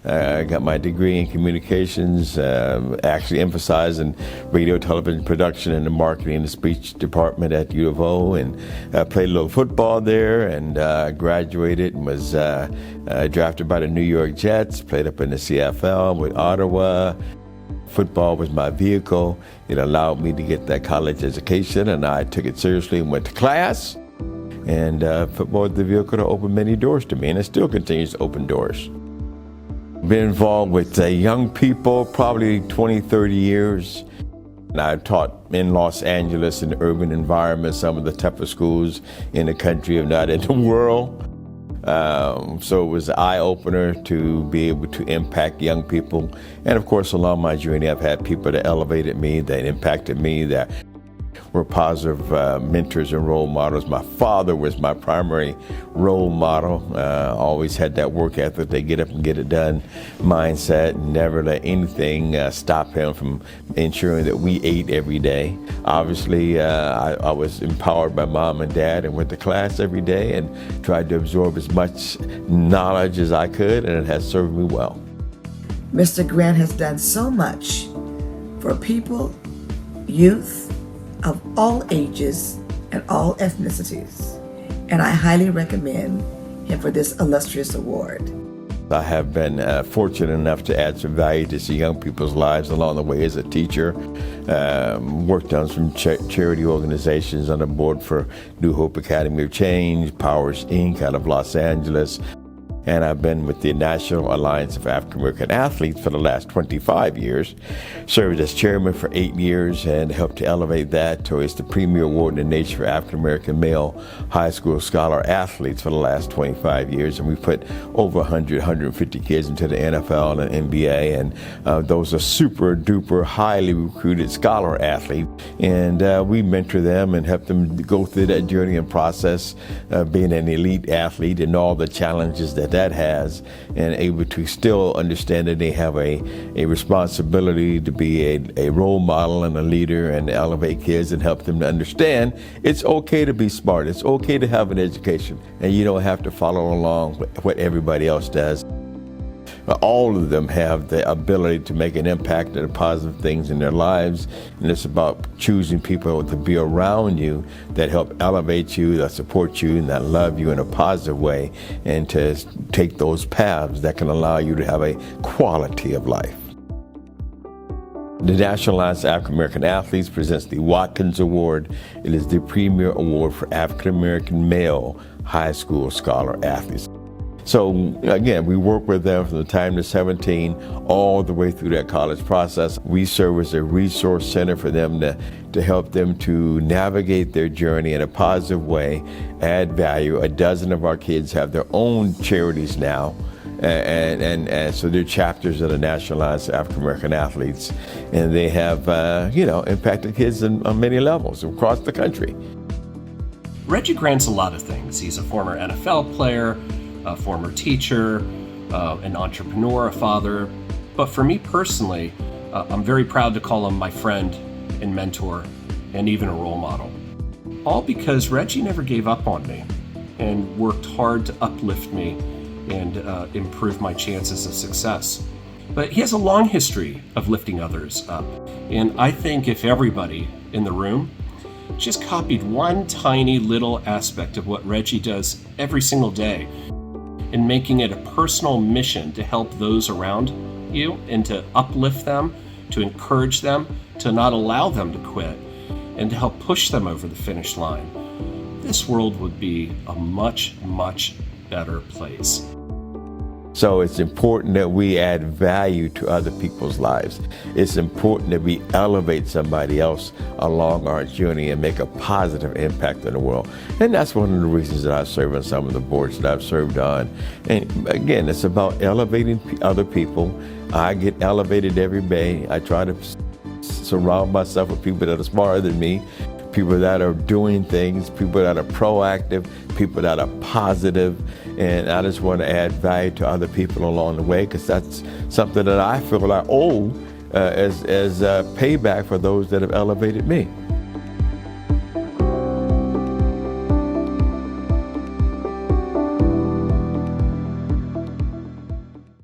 I got my degree in communications, actually emphasizing radio, television production, and the marketing and the speech department at U of O, and played a little football there, and graduated and was drafted by the New York Jets, played up in the CFL with Ottawa. Football was my vehicle. It allowed me to get that college education, and I took it seriously and went to class. And football was the vehicle to open many doors to me, and it still continues to open doors. Been involved with young people probably 20, 30 years. And I taught in Los Angeles in urban environments, some of the toughest schools in the country, if not in the world. So it was an eye-opener to be able to impact young people. And of course, along my journey, I've had people that elevated me, that impacted me, that were positive mentors and role models. My father was my primary role model. Always had that work ethic, they get up and get it done mindset, never let anything stop him from ensuring that we ate every day. Obviously, I was empowered by mom and dad and went to class every day and tried to absorb as much knowledge as I could, and it has served me well. Mr. Grant has done so much for people, youth, of all ages and all ethnicities, and I highly recommend him for this illustrious award. I have been fortunate enough to add some value to some young people's lives along the way as a teacher. Worked on some charity organizations on the board for New Hope Academy of Change, Powers Inc. out of Los Angeles. And I've been with the National Alliance of African American Athletes for the last 25 years. Served as chairman for 8 years and helped to elevate that to the premier award in the nation for African American male high school scholar athletes for the last 25 years. And we put over 150 kids into the NFL and NBA. And those are super duper highly recruited scholar athletes. And we mentor them and help them go through that journey and process being an elite athlete and all the challenges that has, and able to still understand that they have a responsibility to be a role model and a leader and elevate kids and help them to understand it's okay to be smart, it's okay to have an education, and you don't have to follow along with what everybody else does. All of them have the ability to make an impact and positive things in their lives, and it's about choosing people to be around you that help elevate you, that support you, and that love you in a positive way, and to take those paths that can allow you to have a quality of life. The National Alliance of African American Athletes presents the Watkins Award. It is the premier award for African American male high school scholar athletes. So again, we work with them from the time they're 17 all the way through that college process. We serve as a resource center for them to help them to navigate their journey in a positive way, add value. A dozen of our kids have their own charities now. And so they're chapters of the National Alliance of African American Athletes, and they have, impacted kids on many levels across the country. Reggie Grant's a lot of things. He's a former NFL player, a former teacher, an entrepreneur, a father. But for me personally, I'm very proud to call him my friend and mentor and even a role model. All because Reggie never gave up on me and worked hard to uplift me and improve my chances of success. But he has a long history of lifting others up. And I think if everybody in the room just copied one tiny little aspect of what Reggie does every single day, and making it a personal mission to help those around you and to uplift them, to encourage them, to not allow them to quit, and to help push them over the finish line, this world would be a much, much better place. So it's important that we add value to other people's lives. It's important that we elevate somebody else along our journey and make a positive impact on the world. And that's one of the reasons that I serve on some of the boards that I've served on. And again, it's about elevating other people. I get elevated every day. I try to surround myself with people that are smarter than me, people that are doing things, people that are proactive, people that are positive, and I just want to add value to other people along the way, because that's something that I feel I owe as payback for those that have elevated me.